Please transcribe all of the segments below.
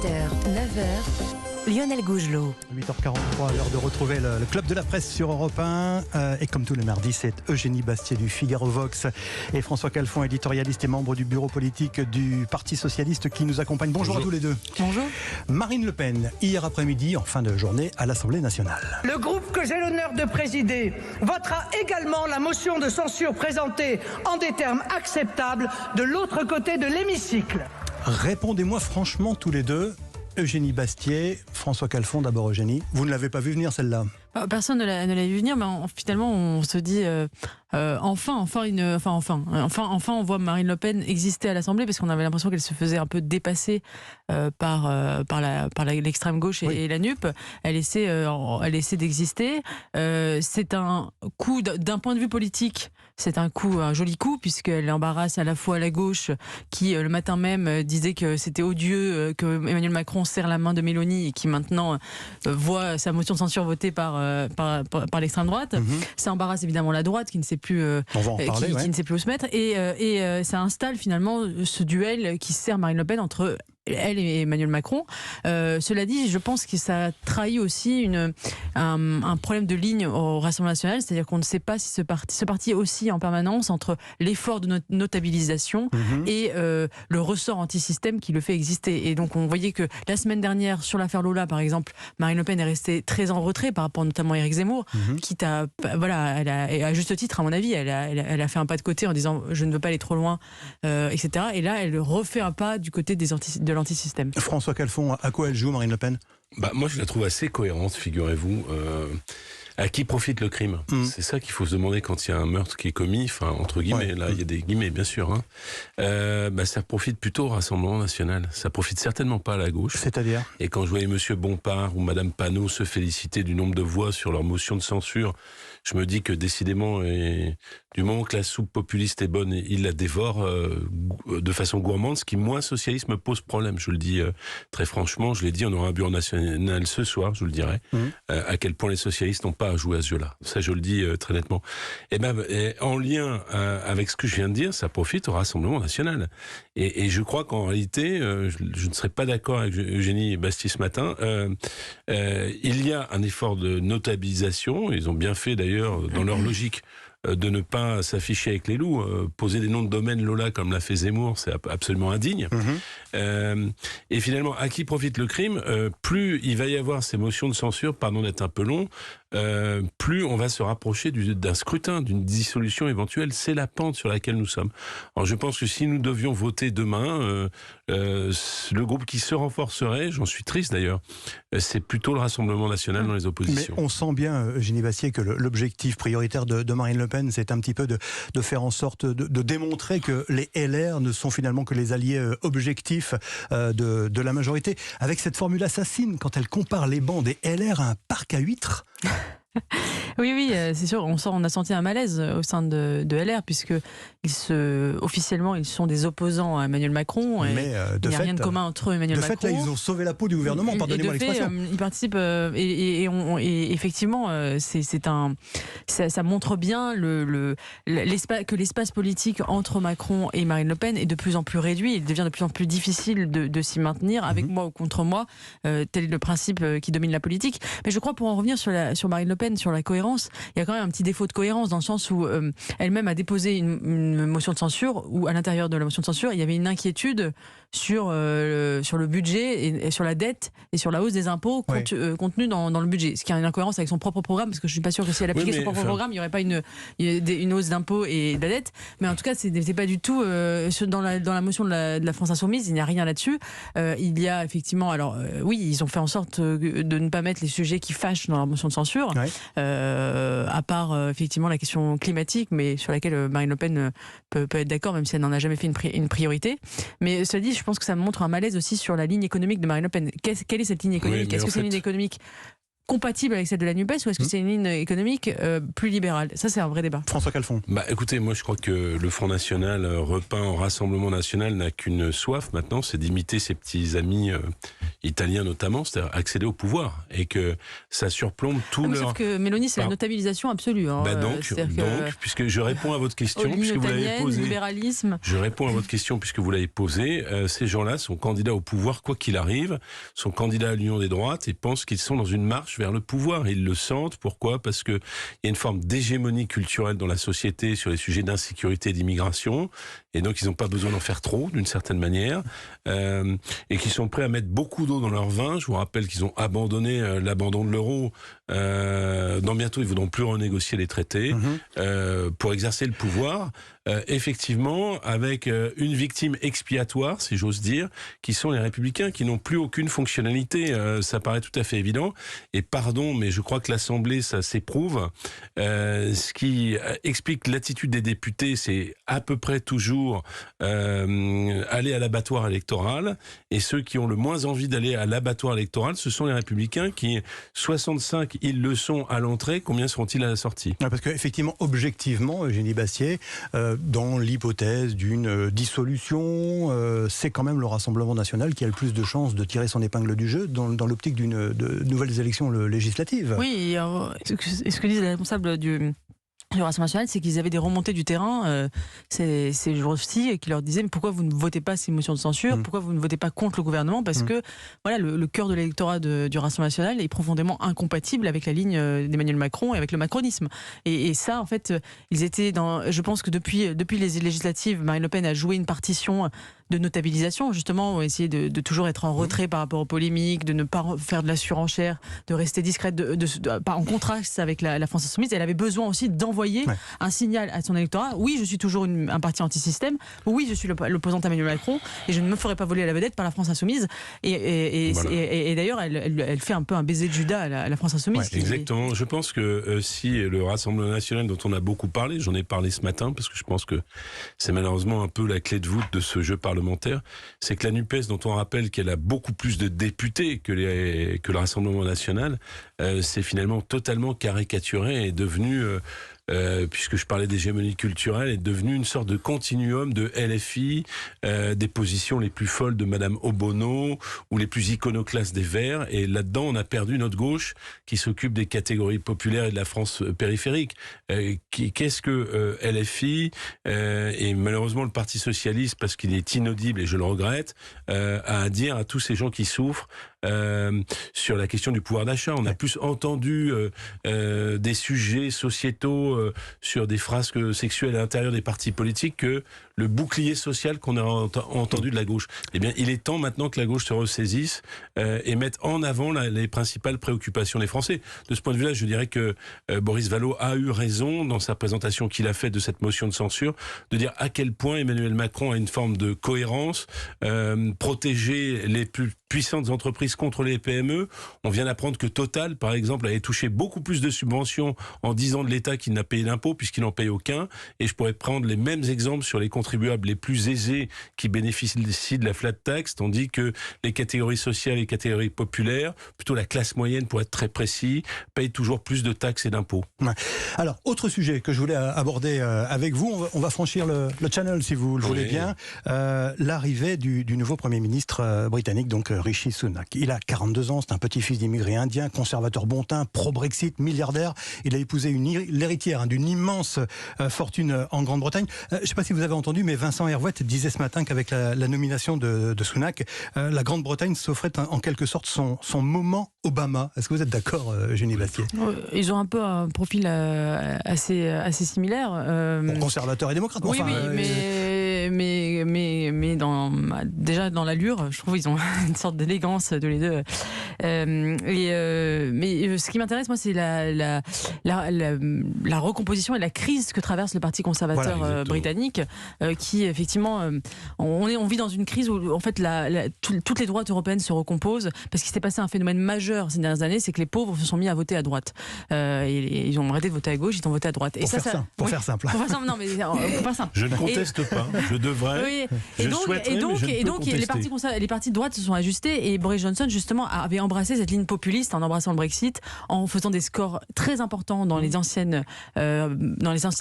8h, 9h, Lionel Gougelot. 8h43, l'heure de retrouver le Club de la Presse sur Europe 1. Et comme tous les mardis, c'est Eugénie Bastier du Figaro Vox et François Calfon, éditorialiste et membre du bureau politique du Parti Socialiste qui nous accompagne. Bonjour à tous les deux. Bonjour. Marine Le Pen, hier après-midi, en fin de journée, à l'Assemblée nationale. Le groupe que j'ai l'honneur de présider votera également la motion de censure présentée en des termes acceptables de l'autre côté de l'hémicycle. Répondez-moi franchement tous les deux. Eugénie Bastier, François Calfon, d'abord Eugénie. Vous ne l'avez pas vu venir celle-là? Personne ne l'a vu venir, mais finalement on se dit enfin on voit Marine Le Pen exister à l'Assemblée, parce qu'on avait l'impression qu'elle se faisait un peu dépasser par l'extrême gauche et la NUP. Elle essaie d'exister. C'est un coup d'un point de vue politique. C'est un joli coup, puisqu'elle embarrasse à la fois la gauche, qui le matin même disait que c'était odieux que Emmanuel Macron serre la main de Mélanie et qui maintenant voit sa motion de censure votée par l'extrême droite. Ça embarrasse évidemment la droite, qui ne sait plus, qui ne sait plus où se mettre. Et ça installe finalement ce duel qui sert Marine Le Pen entre elle et Emmanuel Macron. Cela dit, je pense que ça trahit aussi un problème de ligne au Rassemblement national, c'est-à-dire qu'on ne sait pas si ce parti oscille en permanence entre l'effort de notabilisation et le ressort anti-système qui le fait exister. Et donc on voyait que la semaine dernière, sur l'affaire Lola par exemple, Marine Le Pen est restée très en retrait par rapport notamment à Éric Zemmour, quitte à, elle a, et à juste titre à mon avis, elle a fait un pas de côté en disant je ne veux pas aller trop loin, etc. Et là elle refait un pas du côté de l'antisystème. François Calfon, à quoi elle joue Marine Le Pen? Moi je la trouve assez cohérente, figurez-vous. À qui profite le crime? C'est ça qu'il faut se demander quand il y a un meurtre qui est commis, enfin entre guillemets, là il y a des guillemets bien sûr. Ça profite plutôt au Rassemblement national. Ça profite certainement pas à la gauche. C'est-à-dire? Et quand je voyais Monsieur Bompard ou Madame Panot se féliciter du nombre de voix sur leur motion de censure, je me dis que décidément, du moment que la soupe populiste est bonne, ils la dévorent de façon gourmande, ce qui, moi, socialiste, me pose problème. Je le dis très franchement, je l'ai dit, on aura un bureau national ce soir, je vous le dirai, à quel point les socialistes n'ont pas à jouer à ce jeu-là. Ça, je le dis très nettement. Et en lien avec ce que je viens de dire, ça profite au Rassemblement national. Et je crois qu'en réalité, je ne serais pas d'accord avec Eugénie Bastier ce matin, il y a un effort de notabilisation, ils ont bien fait d'ailleurs, dans leur logique, de ne pas s'afficher avec les loups. Poser des noms de domaine Lola comme l'a fait Zemmour, c'est absolument indigne. Et finalement, à qui profite le crime? Plus il va y avoir ces motions de censure, pardon d'être un peu long, plus on va se rapprocher d'un scrutin, d'une dissolution éventuelle. C'est la pente sur laquelle nous sommes. Alors je pense que si nous devions voter demain, le groupe qui se renforcerait, j'en suis triste d'ailleurs, c'est plutôt le Rassemblement national dans les oppositions. Mais on sent bien, Eugénie Bastier, que l'objectif prioritaire de Marine Le Pen, c'est un petit peu de faire en sorte de démontrer que les LR ne sont finalement que les alliés objectifs de la majorité. Avec cette formule assassine, quand elle compare les bancs des LR à un parc à huîtres. Oui, c'est sûr, on a senti un malaise au sein de LR, puisque officiellement ils sont des opposants à Emmanuel Macron. Mais il n'y a rien de commun entre eux et Emmanuel Macron. De fait, là, ils ont sauvé la peau du gouvernement, pardonnez-moi l'expression. Ils participent, et effectivement, ça montre bien que l'espace politique entre Macron et Marine Le Pen est de plus en plus réduit. Il devient de plus en plus difficile de s'y maintenir, avec moi ou contre moi. Tel est le principe qui domine la politique. Mais je crois, pour en revenir sur Marine Le Pen, sur la cohérence, il y a quand même un petit défaut de cohérence, dans le sens où elle-même a déposé une motion de censure, où à l'intérieur de la motion de censure il y avait une inquiétude sur le budget et sur la dette et sur la hausse des impôts contenue dans le budget, ce qui a une incohérence avec son propre programme, parce que je suis pas sûr que si elle appliquait son propre programme, il n'y aurait pas une hausse d'impôts et de la dette. Mais en tout cas, c'était pas du tout dans la motion de la France Insoumise, il n'y a rien là-dessus. Il y a effectivement, oui, ils ont fait en sorte de ne pas mettre les sujets qui fâchent dans leur motion de censure, à part effectivement la question climatique, mais sur laquelle Marine Le Pen peut être d'accord, même si elle n'en a jamais fait une priorité. Mais cela dit, je pense que ça montre un malaise aussi sur la ligne économique de Marine Le Pen. Quelle est cette ligne économique? Est-ce que c'est une ligne économique compatible avec celle de la NUPES, ou est-ce que c'est une ligne économique plus libérale? Ça, c'est un vrai débat. François Calfon. Écoutez, moi je crois que le Front National repeint en Rassemblement National n'a qu'une soif maintenant, c'est d'imiter ses petits amis italien notamment, c'est-à-dire accéder au pouvoir, et que ça surplombe tout leur... Sauf que Mélanie, c'est la notabilisation absolue. Hein. Donc, puisque je réponds à votre question, puisque vous l'avez posée. Libéralisme. Je réponds à votre question puisque vous l'avez posée. Ces gens-là sont candidats au pouvoir quoi qu'il arrive, sont candidats à l'Union des droites et pensent qu'ils sont dans une marche vers le pouvoir. Ils le sentent. Pourquoi ? Parce qu'il y a une forme d'hégémonie culturelle dans la société sur les sujets d'insécurité et d'immigration. Et donc, ils n'ont pas besoin d'en faire trop, d'une certaine manière. Et qu'ils sont prêts à mettre beaucoup d'eau dans leur vin. Je vous rappelle qu'ils ont abandonné l'abandon de l'euro. Dans bientôt, ils ne voudront plus renégocier les traités pour exercer le pouvoir. Effectivement, avec une victime expiatoire, si j'ose dire, qui sont les Républicains, qui n'ont plus aucune fonctionnalité. Ça paraît tout à fait évident. Et pardon, mais je crois que l'Assemblée, ça s'éprouve. Ce qui explique l'attitude des députés, c'est à peu près toujours aller à l'abattoir électoral. Et ceux qui ont le moins envie d'aller à l'abattoir électoral, ce sont les Républicains qui, 65, ils le sont à l'entrée. Combien seront-ils à la sortie ? Parce qu'effectivement, objectivement, Eugénie Bastier, dans l'hypothèse d'une dissolution, c'est quand même le Rassemblement national qui a le plus de chances de tirer son épingle du jeu dans l'optique de nouvelles élections législatives. Oui, ce que disent les responsables du Rassemblement national, c'est qu'ils avaient des remontées du terrain ces jours-ci et qui leur disaient mais pourquoi vous ne votez pas ces motions de censure, pourquoi vous ne votez pas contre le gouvernement, parce que voilà, le cœur de l'électorat du Rassemblement national est profondément incompatible avec la ligne d'Emmanuel Macron et avec le macronisme. Et ça, en fait, ils étaient dans... Je pense que depuis les législatives, Marine Le Pen a joué une partition de notabilisation, justement, essayer de toujours être en retrait par rapport aux polémiques, de ne pas faire de la surenchère, de rester discrète, pas en contraste avec la France Insoumise. Elle avait besoin aussi d'envoyer un signal à son électorat. Oui, je suis toujours un parti anti-système. Oui, je suis l'opposante à Emmanuel Macron et je ne me ferai pas voler la vedette par la France Insoumise. Et d'ailleurs, elle fait un peu un baiser de Judas à la France Insoumise. Exactement. Je pense que si le Rassemblement national dont on a beaucoup parlé, j'en ai parlé ce matin parce que je pense que c'est malheureusement un peu la clé de voûte de ce jeu parlementaire, c'est que la NUPES, dont on rappelle qu'elle a beaucoup plus de députés que le Rassemblement national, c'est finalement totalement caricaturé et est devenu... puisque je parlais d'hégémonie culturelle, est devenu une sorte de continuum de LFI, des positions les plus folles de Madame Obono ou les plus iconoclastes des Verts. Et là-dedans, on a perdu notre gauche qui s'occupe des catégories populaires et de la France périphérique. Qu'est-ce que LFI et malheureusement le Parti socialiste, parce qu'il est inaudible et je le regrette, a à dire à tous ces gens qui souffrent sur la question du pouvoir d'achat. On a plus entendu des sujets sociétaux sur des frasques sexuelles à l'intérieur des partis politiques que le bouclier social qu'on a entendu de la gauche. Eh bien, il est temps maintenant que la gauche se ressaisisse et mette en avant les principales préoccupations des Français. De ce point de vue-là, je dirais que Boris Vallaud a eu raison dans sa présentation qu'il a faite de cette motion de censure, de dire à quel point Emmanuel Macron a une forme de cohérence, protéger les plus puissantes entreprises contre les PME. On vient d'apprendre que Total, par exemple, avait touché beaucoup plus de subventions en 10 ans de l'État qu'il n'a payé d'impôts, puisqu'il n'en paye aucun. Et je pourrais prendre les mêmes exemples sur les contribuables les plus aisés qui bénéficient de la flat tax, tandis que les catégories sociales et les catégories populaires, plutôt la classe moyenne pour être très précis, payent toujours plus de taxes et d'impôts. Ouais. Alors, autre sujet que je voulais aborder avec vous, on va franchir le channel si vous le voulez bien, l'arrivée du nouveau Premier ministre britannique, donc Rishi Sunak. Il a 42 ans, c'est un petit-fils d'immigrés indiens, conservateur bon teint, pro-Brexit, milliardaire. Il a épousé l'héritière d'une immense fortune en Grande-Bretagne. Je ne sais pas si vous avez entendu, mais Vincent Hervouet disait ce matin qu'avec la nomination de Sunak, la Grande-Bretagne s'offrait en quelque sorte son moment Obama. Est-ce que vous êtes d'accord, Eugénie Bastier ? Ils ont un peu un profil assez similaire. Conservateur et démocrate. Oui, mais déjà dans l'allure, je trouve qu'ils ont une sorte d'élégance tous les deux. Mais ce qui m'intéresse, moi, c'est la recomposition et la crise que traverse le Parti conservateur britannique, qui effectivement, on vit dans une crise où en fait toutes les droites européennes se recomposent, parce qu'il s'est passé un phénomène majeur ces dernières années, c'est que les pauvres se sont mis à voter à droite. Et ils ont arrêté de voter à gauche, ils ont voté à droite. Pour faire simple. Non, mais pour faire simple. Je ne conteste pas, je devrais. Oui, Et donc, les partis de droite se sont ajustés et Boris Johnson justement avait embrassé cette ligne populiste en embrassant le Brexit, en faisant des scores très importants dans les anciens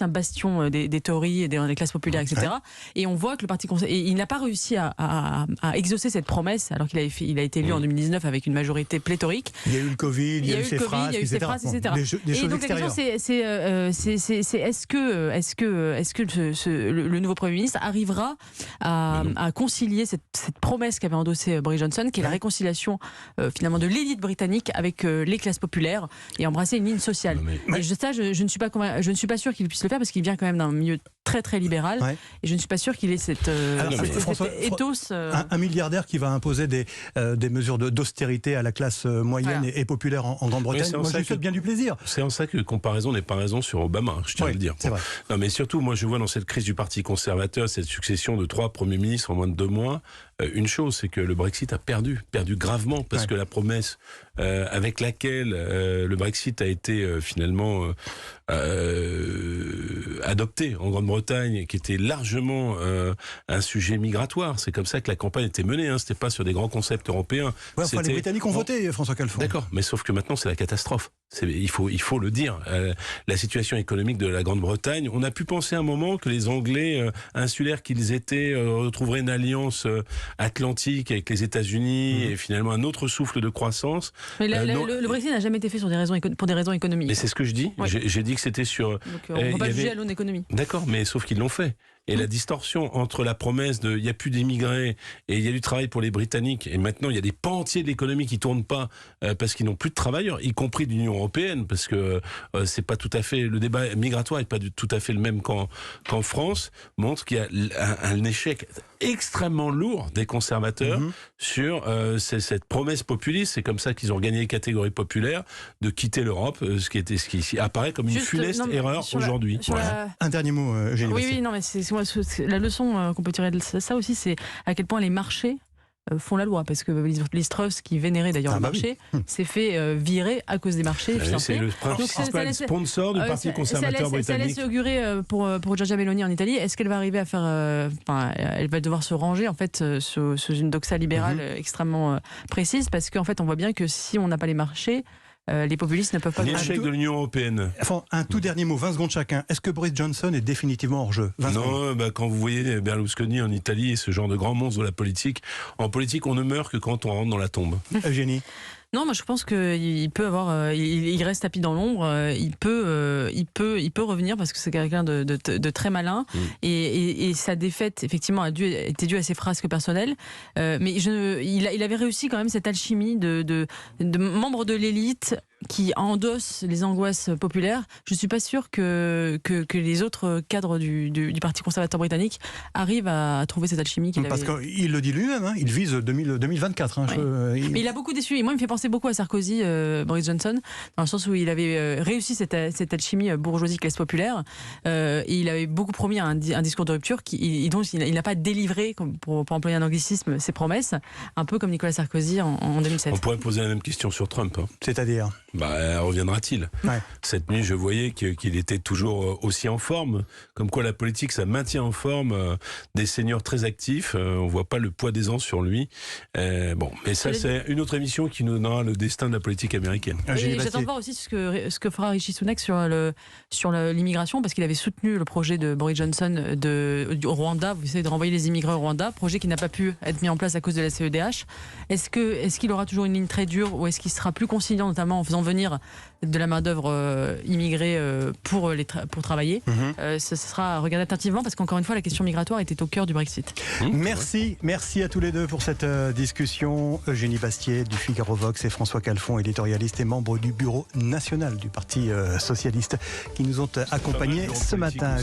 bastions des Tories et dans les classes populaires, etc. Et on voit que le parti conservateur, il n'a pas réussi à exaucer cette promesse alors qu'il a été élu en 2019 avec une majorité pléthorique. Il y a eu le Covid, il y a eu ces phrases, etc. Et donc la question c'est est-ce que le nouveau Premier ministre arrivera à concilier cette promesse qu'avait endossée Boris Johnson, qui est la réconciliation finalement de l'élite britannique avec les classes populaires et embrasser une ligne sociale. Et je ne suis pas sûr qu'il puisse le faire parce qu'il vient quand même d'un milieu très très libéral et je ne suis pas sûr qu'il ait cette ethos. Un milliardaire qui va imposer des mesures d'austérité à la classe moyenne et populaire en Grande-Bretagne, moi je lui souhaite bien du plaisir. C'est en ça que comparaison n'est pas raison sur Obama, je tiens à le dire. C'est vrai. Non, mais surtout, moi je vois dans cette crise du Parti conservateur, cette succession de 3 premiers ministres en moins de 2 mois, une chose, c'est que le Brexit a perdu gravement, parce que la promesse avec laquelle le Brexit a été finalement adopté en Grande-Bretagne, qui était largement un sujet migratoire. C'est comme ça que la campagne était menée, hein. C'était pas sur des grands concepts européens. Les Britanniques ont voté, François Calfon. D'accord, mais sauf que maintenant c'est la catastrophe. Il faut le dire. La situation économique de la Grande-Bretagne, on a pu penser un moment que les Anglais insulaires qu'ils étaient retrouveraient une alliance atlantique avec les États-Unis et finalement un autre souffle de croissance. Mais le Brexit n'a jamais été fait pour des raisons économiques. Mais c'est ce que je dis. J'ai dit que c'était sur. Donc on ne peut pas juger à l'aune économie. D'accord, mais sauf qu'ils l'ont fait. Et la distorsion entre la promesse de il n'y a plus d'immigrés et il y a du travail pour les Britanniques, et maintenant il y a des pans entiers de l'économie qui ne tournent pas parce qu'ils n'ont plus de travailleurs, y compris de l'Union européenne, parce que c'est pas tout à fait, le débat migratoire n'est pas tout à fait le même qu'en France, montre qu'il y a un échec extrêmement lourd des conservateurs sur cette promesse populiste. C'est comme ça qu'ils ont gagné les catégories populaires de quitter l'Europe, ce qui apparaît comme une funeste erreur aujourd'hui. Un dernier mot, Eugénie Bastier. Oui, non, mais la leçon qu'on peut tirer de ça aussi, c'est à quel point les marchés font la loi, parce que Liz Truss, qui vénérait d'ailleurs le marché, s'est fait virer à cause des marchés financiers. C'est le principal sponsor du Parti conservateur britannique. Ça laisse augurer pour Giorgia Meloni en Italie. Est-ce qu'elle va arriver à faire... elle va devoir se ranger en fait sous une doxa libérale extrêmement précise, parce qu'en fait on voit bien que si on n'a pas les marchés, les populistes ne peuvent pas... L'échec de l'Union européenne. Enfin, un tout dernier mot, 20 secondes chacun. Est-ce que Boris Johnson est définitivement hors jeu? Non, quand vous voyez Berlusconi en Italie et ce genre de grand monstre de la politique, en politique on ne meurt que quand on rentre dans la tombe. Eugénie? Non, moi je pense qu'il peut avoir, il reste tapis dans l'ombre. Il peut revenir parce que c'est quelqu'un de très malin et sa défaite effectivement était due à ses frasques personnelles. Mais il avait réussi quand même cette alchimie de membres de l'élite qui endossent les angoisses populaires. Je ne suis pas sûre que les autres cadres du Parti conservateur britannique arrivent à trouver cette alchimie qu'il avait. Parce qu'il le dit lui-même, hein, il vise 2024. Hein, Mais il a beaucoup déçu. Et moi, il me fait penser beaucoup à Sarkozy, Boris Johnson, dans le sens où il avait réussi cette alchimie bourgeoisie-classe populaire. Et il avait beaucoup promis un discours de rupture dont il n'a pas délivré, pour employer un anglicisme, ses promesses, un peu comme Nicolas Sarkozy en 2007. On pourrait poser la même question sur Trump. Hein. C'est-à-dire reviendra-t-il? Cette nuit, je voyais qu'il était toujours aussi en forme. Comme quoi, la politique, ça maintient en forme des seniors très actifs. On voit pas le poids des ans sur lui. Mais ça, c'est une autre émission qui nous donnera le destin de la politique américaine. Et j'attends de voir aussi ce que fera Rishi Sunak sur l'immigration, parce qu'il avait soutenu le projet de Boris Johnson au Rwanda. Vous savez, de renvoyer les immigrés au Rwanda, projet qui n'a pas pu être mis en place à cause de la CEDH. Est-ce qu'il aura toujours une ligne très dure, ou est-ce qu'il sera plus conciliant, notamment en faisant venir de la main-d'œuvre immigrée pour travailler? Ce sera à regarder attentivement, parce qu'encore une fois, la question migratoire était au cœur du Brexit. Merci à tous les deux pour cette discussion. Eugénie Bastier du Figaro Vox et François Calfon, éditorialiste et membre du bureau national du Parti socialiste, qui nous ont accompagnés ce matin.